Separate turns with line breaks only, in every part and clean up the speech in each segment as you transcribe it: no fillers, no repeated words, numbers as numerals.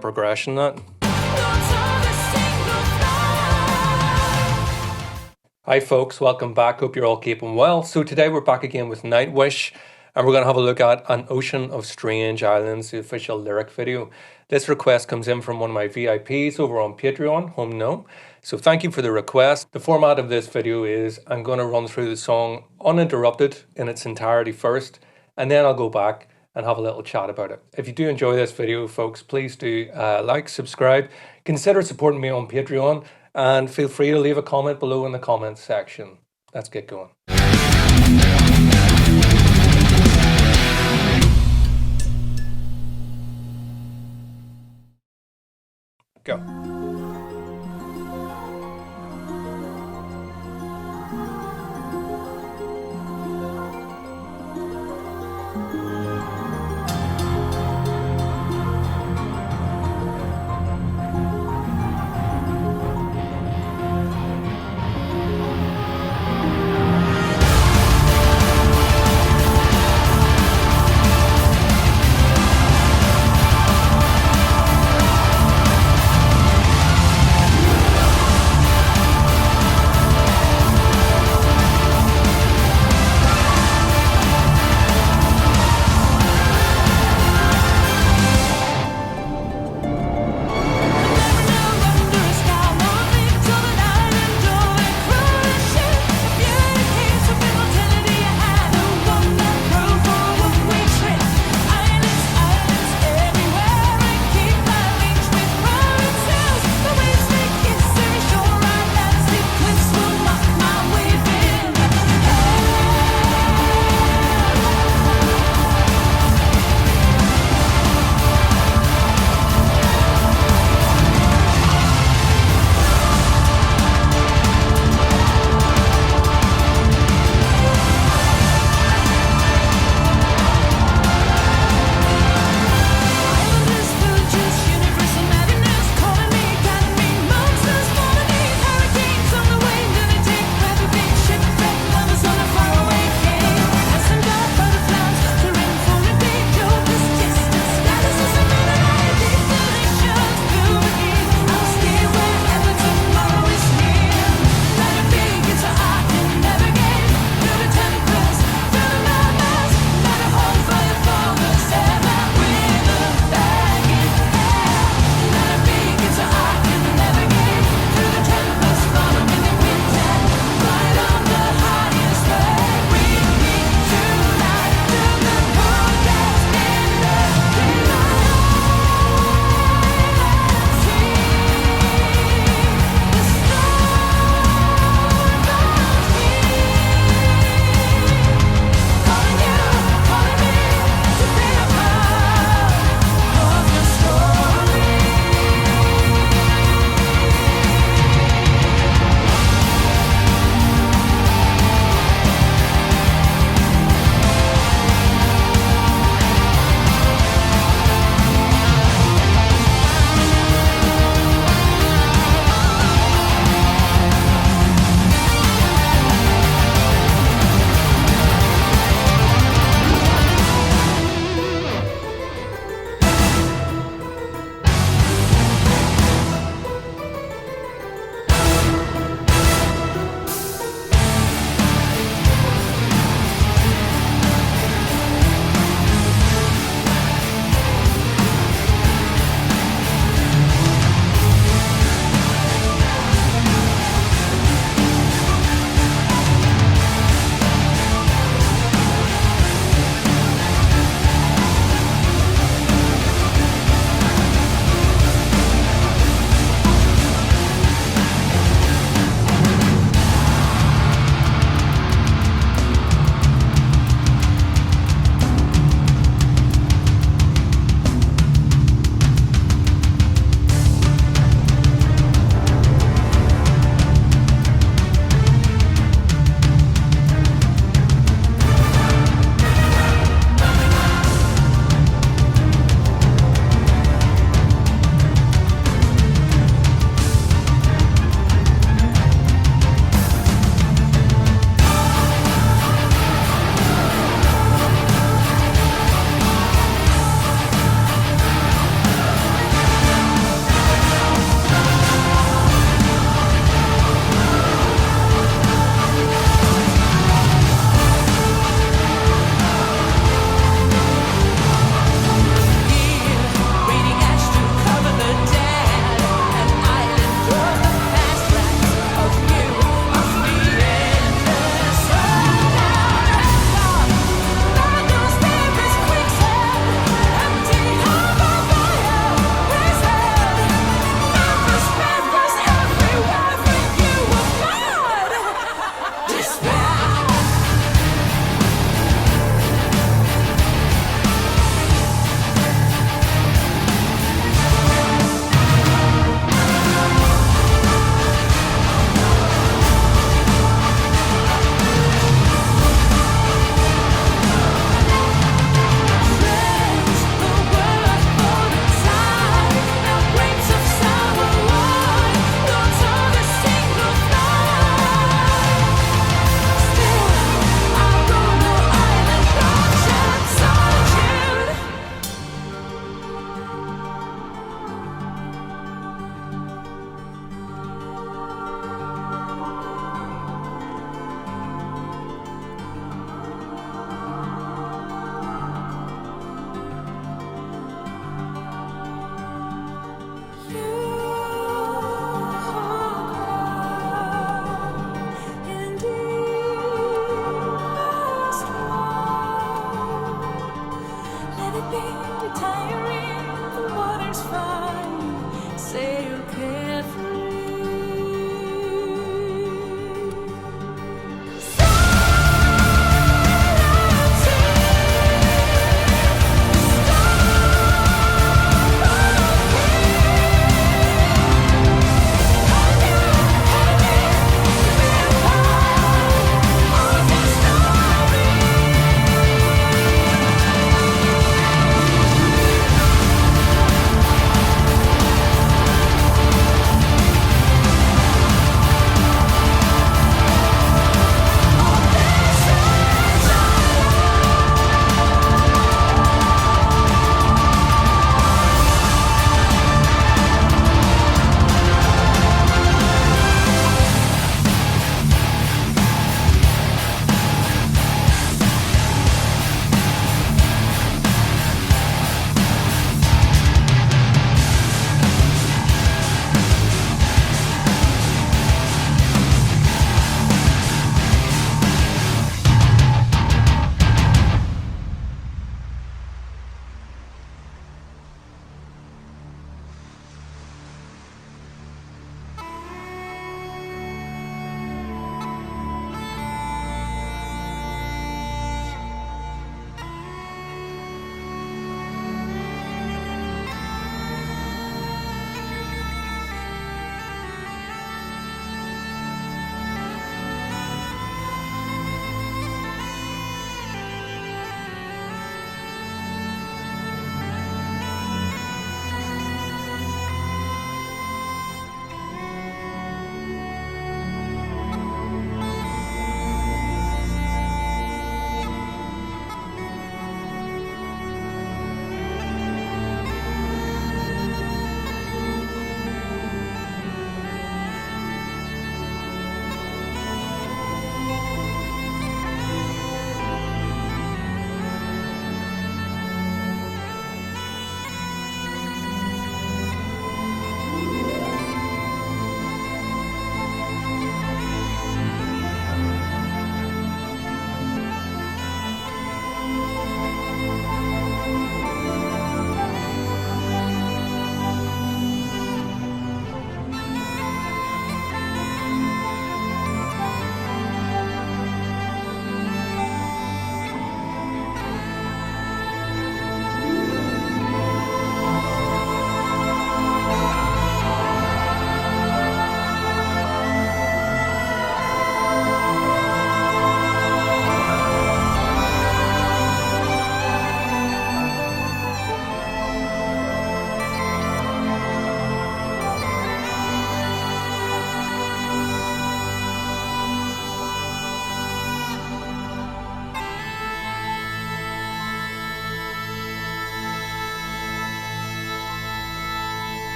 progression that. Hi folks, welcome back. Hope you're all keeping well. So today we're back again with Nightwish, and we're going to have a look at An Ocean of Strange Islands, the official lyric video. This request comes in from one of my VIPs over on Patreon, Home No. So thank you for the request. The format of this video is I'm going to run through the song uninterrupted in its entirety first, and then I'll go back and have a little chat about it. If you do enjoy this video, folks, please do like, subscribe, consider supporting me on Patreon, and feel free to leave a comment below in the comments section. Let's get going. Go.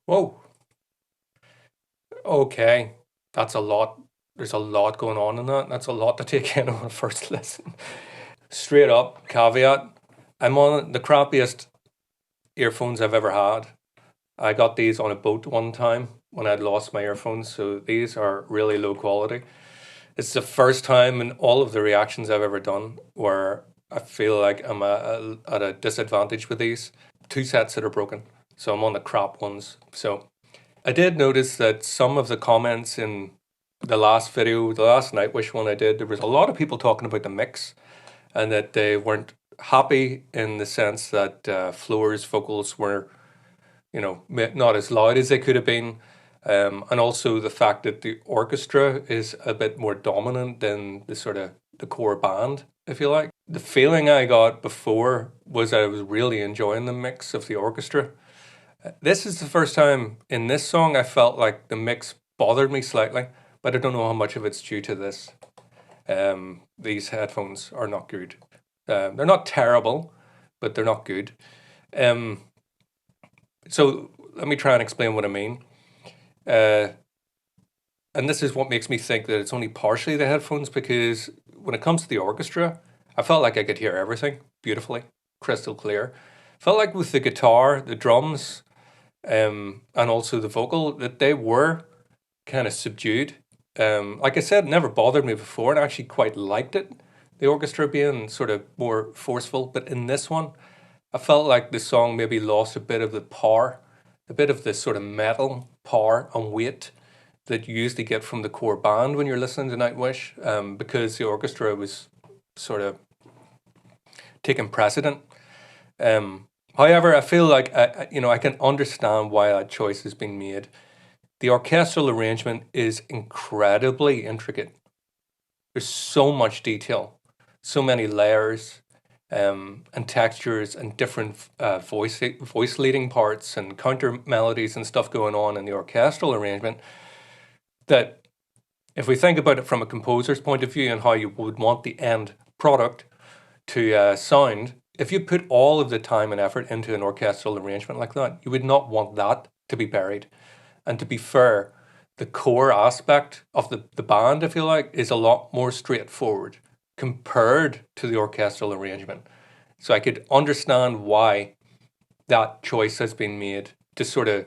Whoa. Okay. That's a lot. There's a lot going on in that. That's a lot to take in on a first listen. Straight up, caveat. I'm on the crappiest earphones I've ever had. I got these on a boat one time when I'd lost my earphones, so these are really low quality. It's the first time in all of the reactions I've ever done where I feel like I'm at a disadvantage with these. Two sets that are broken, so I'm on the crap ones. So I did notice that some of the comments in the last video, the last Nightwish one I did, there was a lot of people talking about the mix and that they weren't happy in the sense that Floor's vocals were, not as loud as they could have been. And also the fact that the orchestra is a bit more dominant than the sort of the core band, if you like. The feeling I got before was I was really enjoying the mix of the orchestra. This is the first time in this song I felt like the mix bothered me slightly, but I don't know how much of it's due to this. These headphones are not good. They're not terrible, but they're not good. Um, so let me try and explain what I mean. Uh, and this is what makes me think that it's only partially the headphones, because when it comes to the orchestra, I felt like I could hear everything beautifully, crystal clear. Felt like with the guitar, the drums, and also the vocal, that they were kind of subdued. Like I said, it never bothered me before, and I actually quite liked it. The orchestra being sort of more forceful, but in this one, I felt like the song maybe lost a bit of the power, a bit of the sort of metal power and weight that you usually get from the core band when you're listening to Nightwish, because the orchestra was sort of taking precedent. However, I feel like I can understand why that choice has been made. The orchestral arrangement is incredibly intricate. There's so much detail, so many layers, and textures and different voice leading parts and counter melodies and stuff going on in the orchestral arrangement, that if we think about it from a composer's point of view and how you would want the end product to sound, if you put all of the time and effort into an orchestral arrangement like that, you would not want that to be buried. And to be fair, the core aspect of the band, if you like, is a lot more straightforward compared to the orchestral arrangement. So I could understand why that choice has been made to sort of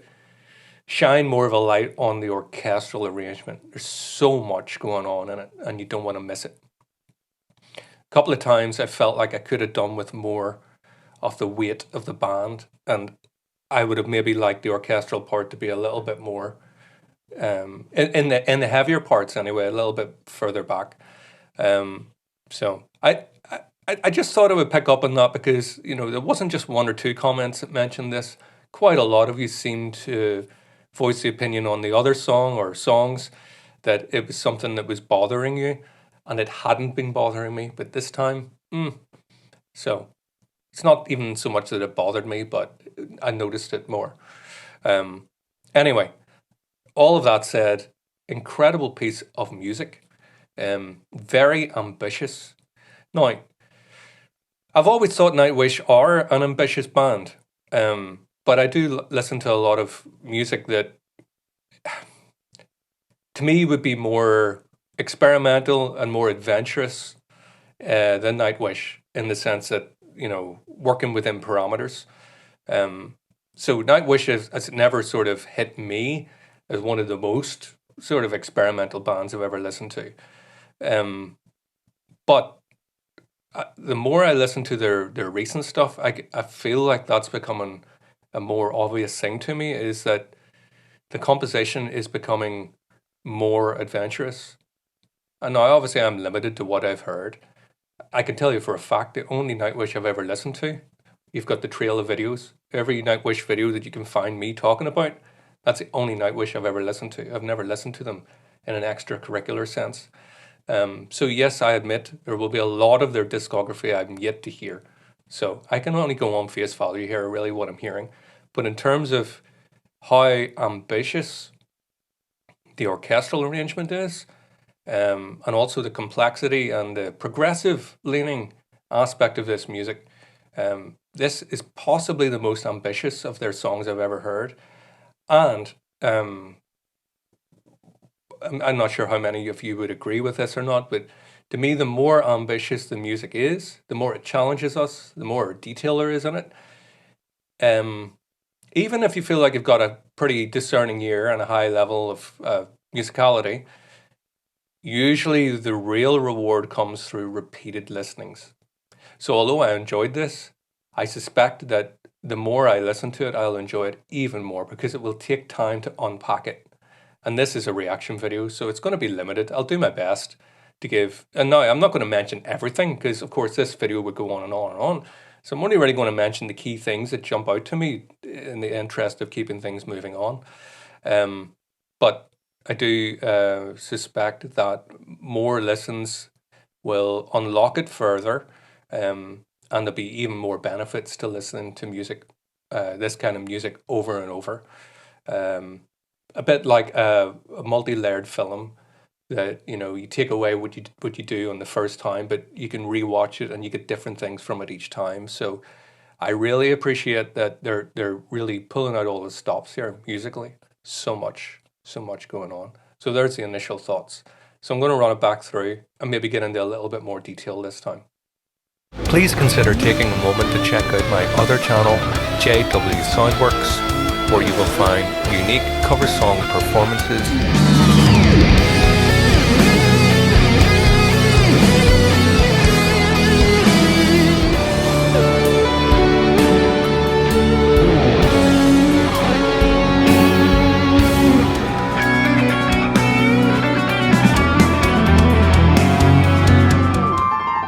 shine more of a light on the orchestral arrangement. There's so much going on in it, and you don't want to miss it. A couple of times I felt like I could have done with more of the weight of the band, and I would have maybe liked the orchestral part to be a little bit more in the heavier parts anyway, a little bit further back. So I just thought I would pick up on that because there wasn't just one or two comments that mentioned this. Quite a lot of you seemed to voice the opinion on the other song or songs that it was something that was bothering you, and it hadn't been bothering me, but this time, so it's not even so much that it bothered me, but I noticed it more. Anyway, all of that said, incredible piece of music, very ambitious. Now, I've always thought Nightwish are an ambitious band, but I do listen to a lot of music that, to me, would be more experimental and more adventurous than Nightwish, in the sense that, working within parameters. So Nightwish has never sort of hit me as one of the most sort of experimental bands I've ever listened to. But the more I listen to their recent stuff, I feel like that's becoming a more obvious thing to me, is that the composition is becoming more adventurous. And now, obviously, I'm limited to what I've heard. I can tell you for a fact, the only Nightwish I've ever listened to, you've got the trail of videos. Every Nightwish video that you can find me talking about, that's the only Nightwish I've ever listened to. I've never listened to them in an extracurricular sense. So yes, I admit there will be a lot of their discography I'm yet to hear. So I can only go on face value here, really, what I'm hearing. But in terms of how ambitious the orchestral arrangement is, and also the complexity and the progressive leaning aspect of this music, this is possibly the most ambitious of their songs I've ever heard. And I'm not sure how many of you would agree with this or not, but to me, the more ambitious the music is, the more it challenges us, the more detail there is in it. Even if you feel like you've got a pretty discerning ear and a high level of musicality, usually the real reward comes through repeated listenings. So although I enjoyed this, I suspect that the more I listen to it, I'll enjoy it even more because it will take time to unpack it. And this is a reaction video, so it's going to be limited. I'll do my best to give, and now I'm not going to mention everything because of course this video would go on and on and on. So I'm only really going to mention the key things that jump out to me in the interest of keeping things moving on. But I do suspect that more listens will unlock it further, and there'll be even more benefits to listening to music, this kind of music over and over. A bit like a multi-layered film that, you know, you take away what you do on the first time, but you can rewatch it and you get different things from it each time. So I really appreciate that they're really pulling out all the stops here musically. So much going on. So there's the initial thoughts. So I'm going to run it back through and maybe get into a little bit more detail this time. Please consider taking a moment to check out my other channel, JW Soundworks, where you will find unique cover song performances,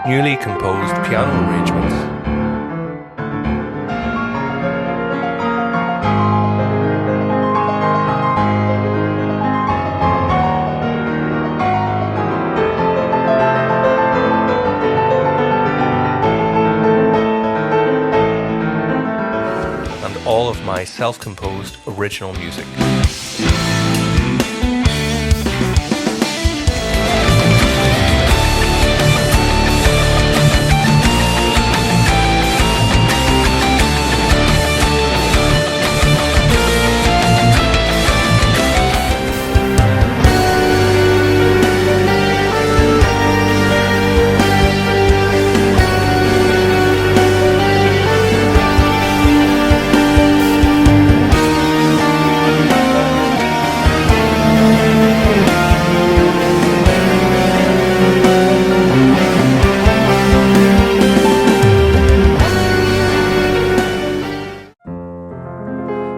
newly composed piano arrangements, and all of my self-composed original music.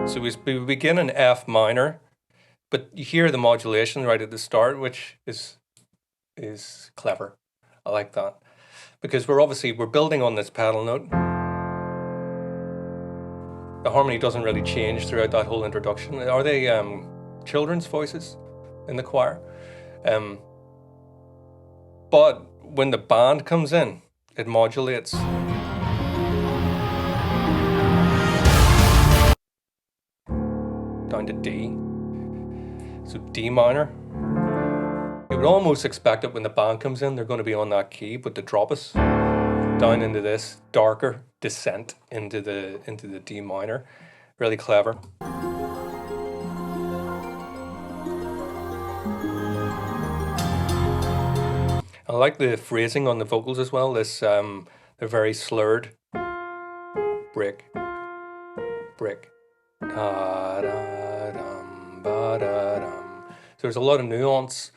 So we begin in F minor, but you hear the modulation right at the start, which is clever. I like that because we're building on this pedal note. The harmony doesn't really change throughout that whole introduction. Are they children's voices in the choir? But when the band comes in, it modulates. Down to D. So D minor. You would almost expect it when the band comes in, they're going to be on that key, but to drop us down into this darker descent into the D minor. Really clever. I like the phrasing on the vocals as well. This they're very slurred. Break. Break. So there's a lot of nuance,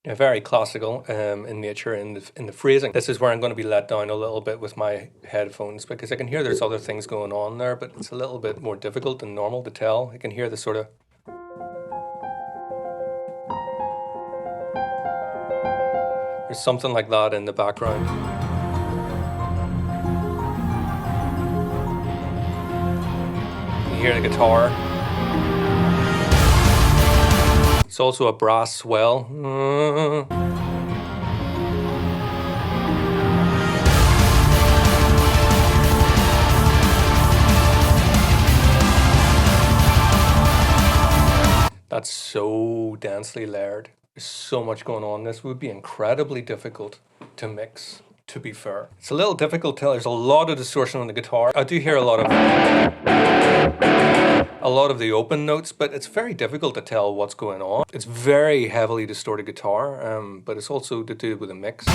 very classical in nature in the phrasing. This is where I'm going to be let down a little bit with my headphones because I can hear there's other things going on there, but it's a little bit more difficult than normal to tell. I can hear the sort of there's something like that in the background. You hear the guitar. It's also a brass swell. That's so densely layered. There's so much going on. This would be incredibly difficult to mix, to be fair. It's a little difficult to tell. There's a lot of distortion on the guitar. I do hear a lot of a lot of the open notes, but it's very difficult to tell what's going on. It's very heavily distorted guitar, but it's also to do with a mix. You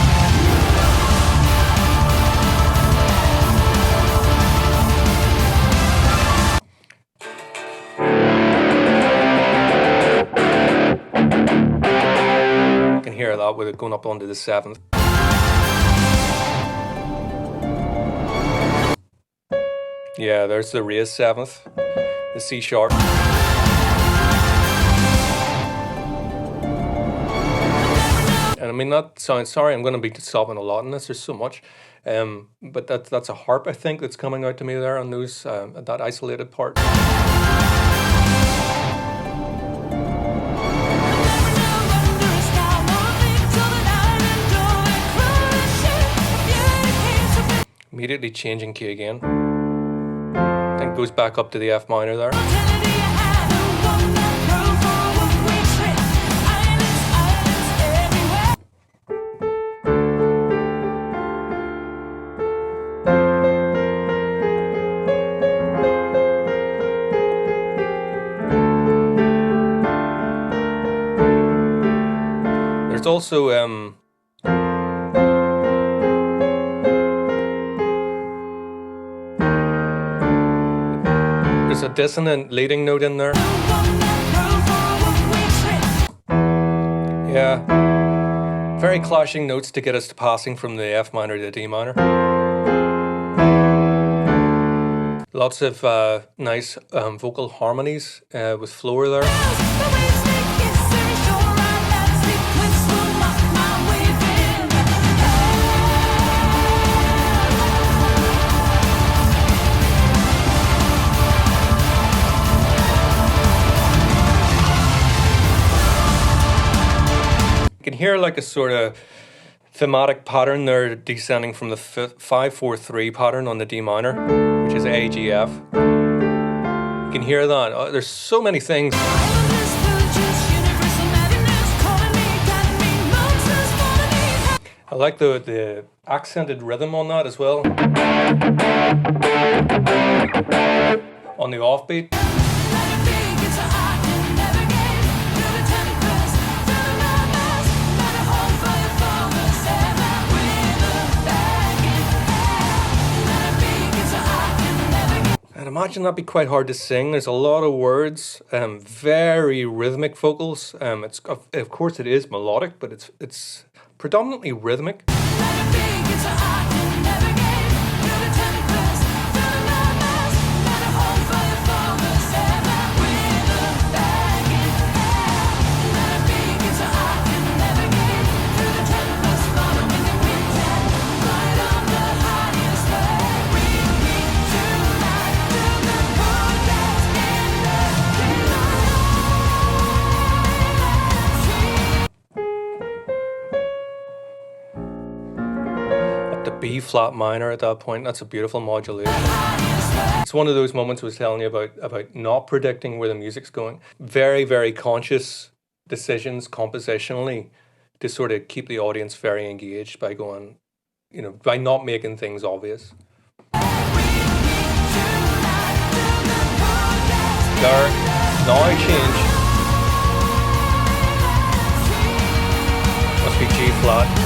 can hear that with it going up onto the 7th. Yeah, there's the raised 7th, the C sharp. And I mean, that sounds, sorry, I'm going to be stopping a lot in this, there's so much. But that's a harp, I think, that's coming out to me there on those, that isolated part. Immediately changing key again. Then goes back up to the F minor there. There's also there's a dissonant leading note in there. Yeah, very clashing notes to get us to passing from the F minor to the D minor. Lots of nice vocal harmonies with floor there. You can hear like a sort of thematic pattern there descending from the 5-4-3 pattern on the D minor, which is A, G, F. You can hear that. Oh, there's so many things. I like the accented rhythm on that as well. On the offbeat. I'd imagine that'd be quite hard to sing. There's a lot of words, very rhythmic vocals. It's of course it is melodic, but it's predominantly rhythmic. B flat minor at that point. That's a beautiful modulation. It's one of those moments I was telling you about not predicting where the music's going. Very, very conscious decisions compositionally to sort of keep the audience very engaged by going, you know, by not making things obvious. There, now I change. Must be G flat.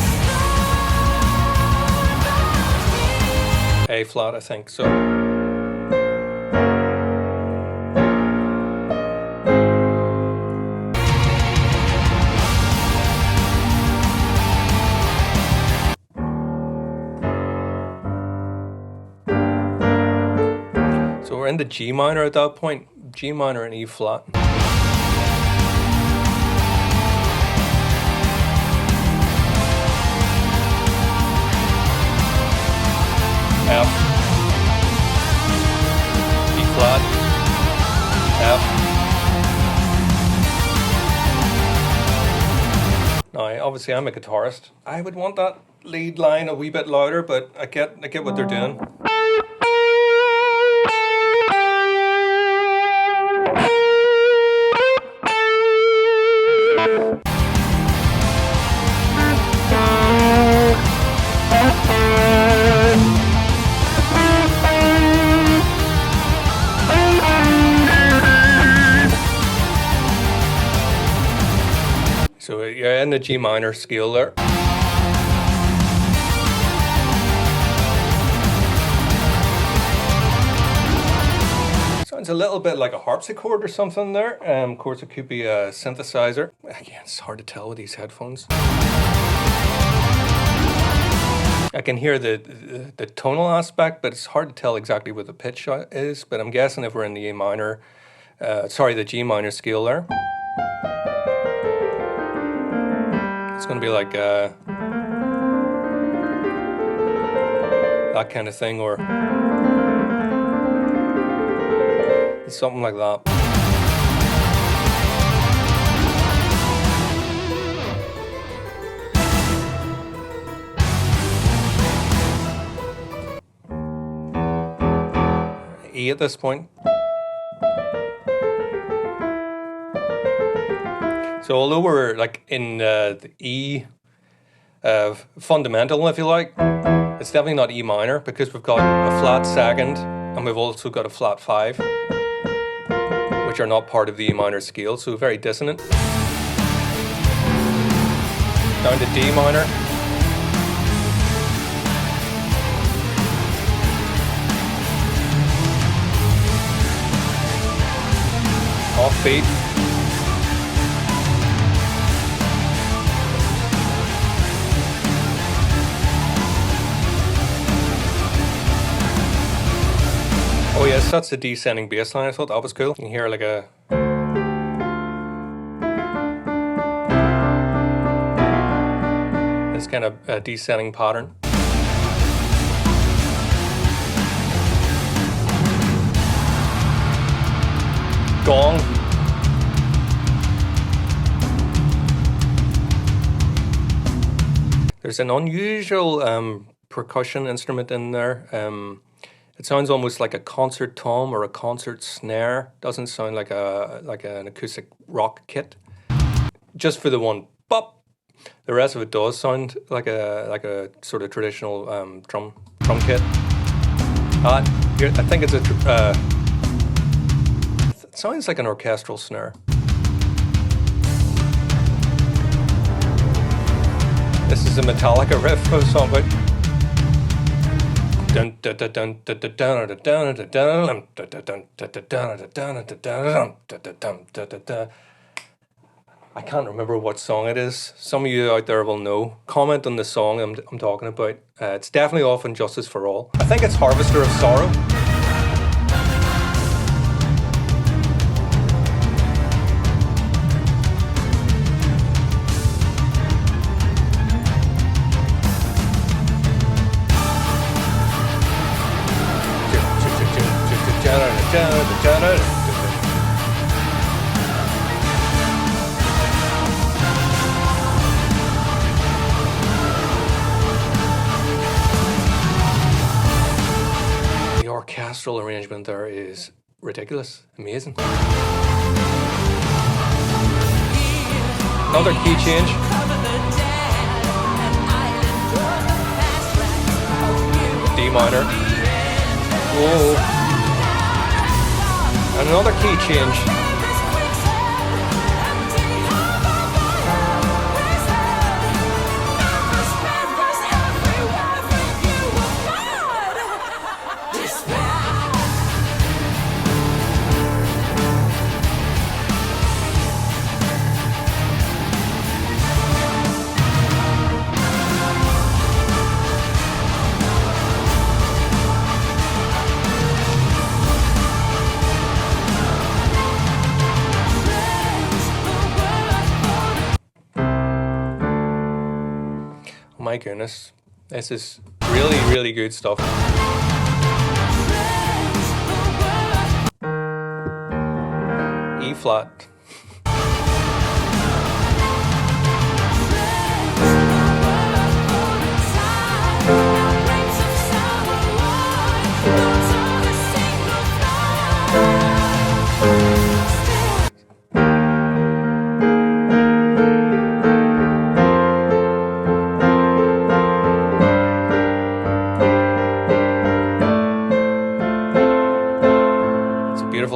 A flat, I think, so. So we're in the G minor at that point, G minor and E flat. F, E flat, F. Now, obviously I'm a guitarist. I would want that lead line a wee bit louder, but I get what they're doing. the G minor scale there. Sounds a little bit like a harpsichord or something there. Of course, it could be a synthesizer. Again, it's hard to tell with these headphones. I can hear the tonal aspect, but it's hard to tell exactly what the pitch is. But I'm guessing if we're in the A minor, the G minor scale there, it's going to be like that kind of thing, or something like that. E at this point. So although we're like in the E fundamental, if you like, it's definitely not E minor, because we've got a flat second and we've also got a flat 5, which are not part of the E minor scale, so very dissonant. Down to D minor. Offbeat. Oh yes, that's the descending bass line. I thought that was cool. You can hear like a... this kind of descending pattern. Gong. There's an unusual percussion instrument in there. It sounds almost like a concert tom or a concert snare. Doesn't sound like an acoustic rock kit. Just for the one bop. The rest of it does sound like a sort of traditional drum kit. Here, I think it's it sounds like an orchestral snare. This is a Metallica riff of song, but I can't remember what song it is. Some of you out there will know. Comment on the song I'm talking about. It's definitely off in Justice for All. I think it's Harvester of Sorrow. The orchestral arrangement there is ridiculous, amazing. Another key change. D minor. Whoa. Another key change. My goodness, this is really, really good stuff. E flat.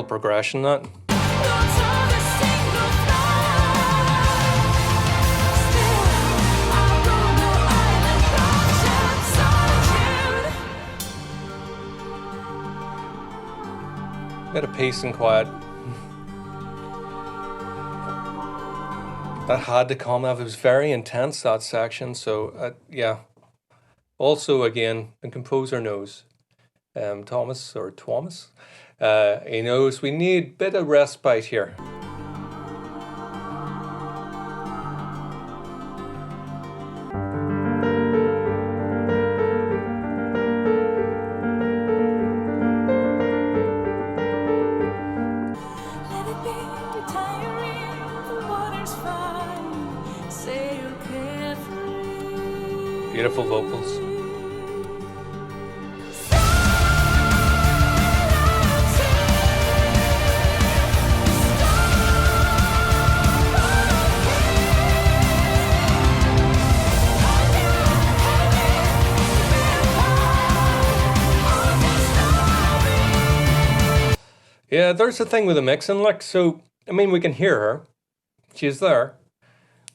Progression that. Bit of peace and quiet. That had to come up. It was very intense, that section. So yeah. Also, again, the composer knows. Thomas. He knows we need a bit of respite here. Beautiful vocals. Yeah, there's the thing with the mixing, like, so, I mean, we can hear her. She's there.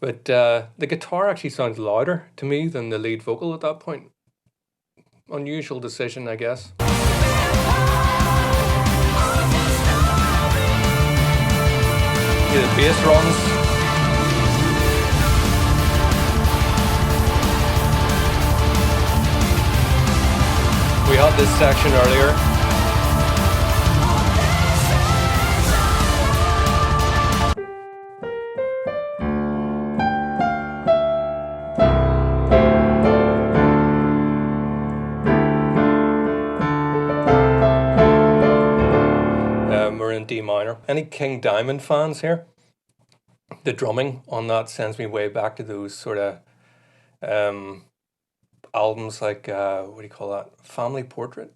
But the guitar actually sounds louder to me than the lead vocal at that point. Unusual decision, I guess. Yeah, the bass runs. We had this section earlier. We're in D minor. Any King Diamond fans here? The drumming on that sends me way back to those sort of albums like, what do you call that? Family Portrait?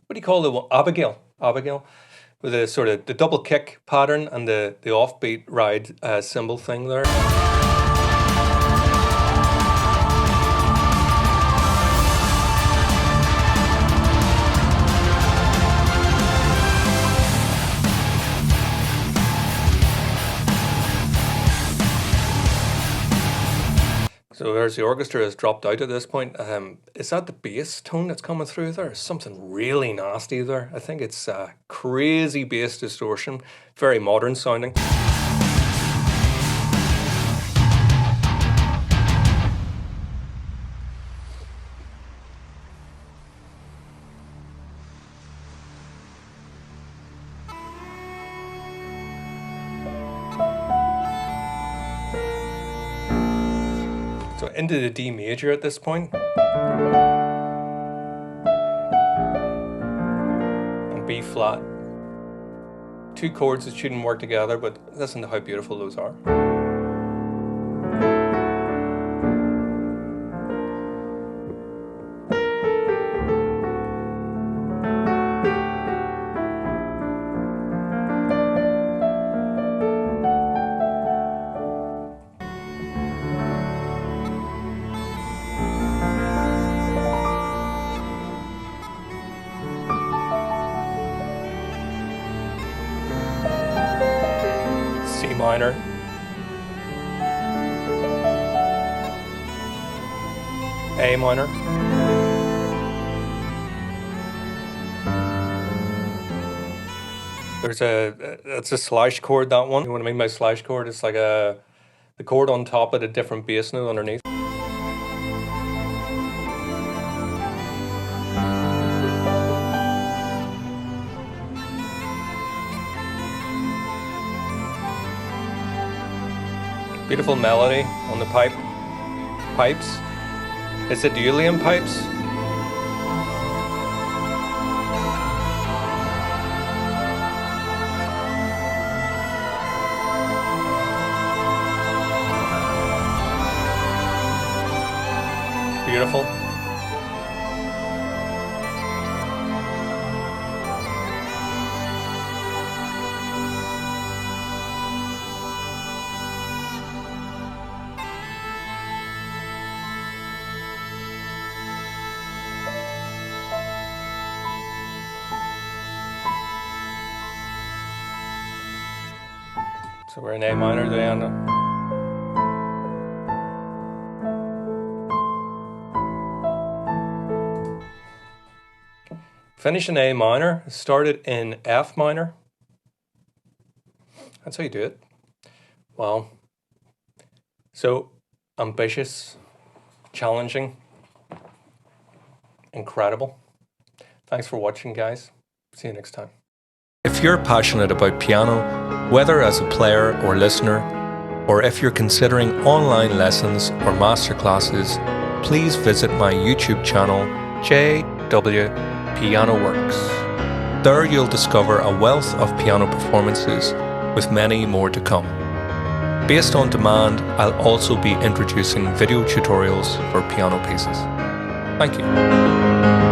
What do you call the one? Abigail. With the sort of the double kick pattern and the offbeat ride cymbal thing there. So there's the orchestra has dropped out at this point. Is that the bass tone that's coming through there? Something really nasty there. I think it's crazy bass distortion, very modern sounding. So into the D major at this point. And B flat. Two chords that shouldn't work together, but listen to how beautiful those are. C minor. A minor. That's a slash chord, that one. You know what I mean by slash chord? It's like the chord on top of a different bass note underneath. Beautiful melody on the pipes. It's the dualium pipes. Beautiful. So we're in A minor, Diana. Finish in A minor, started in F minor. That's how you do it. Wow. So ambitious, challenging, incredible. Thanks for watching, guys. See you next time. If you're passionate about piano, whether as a player or listener, or if you're considering online lessons or masterclasses, please visit my YouTube channel, JW Pianoworks. There you'll discover a wealth of piano performances, with many more to come. Based on demand, I'll also be introducing video tutorials for piano pieces. Thank you.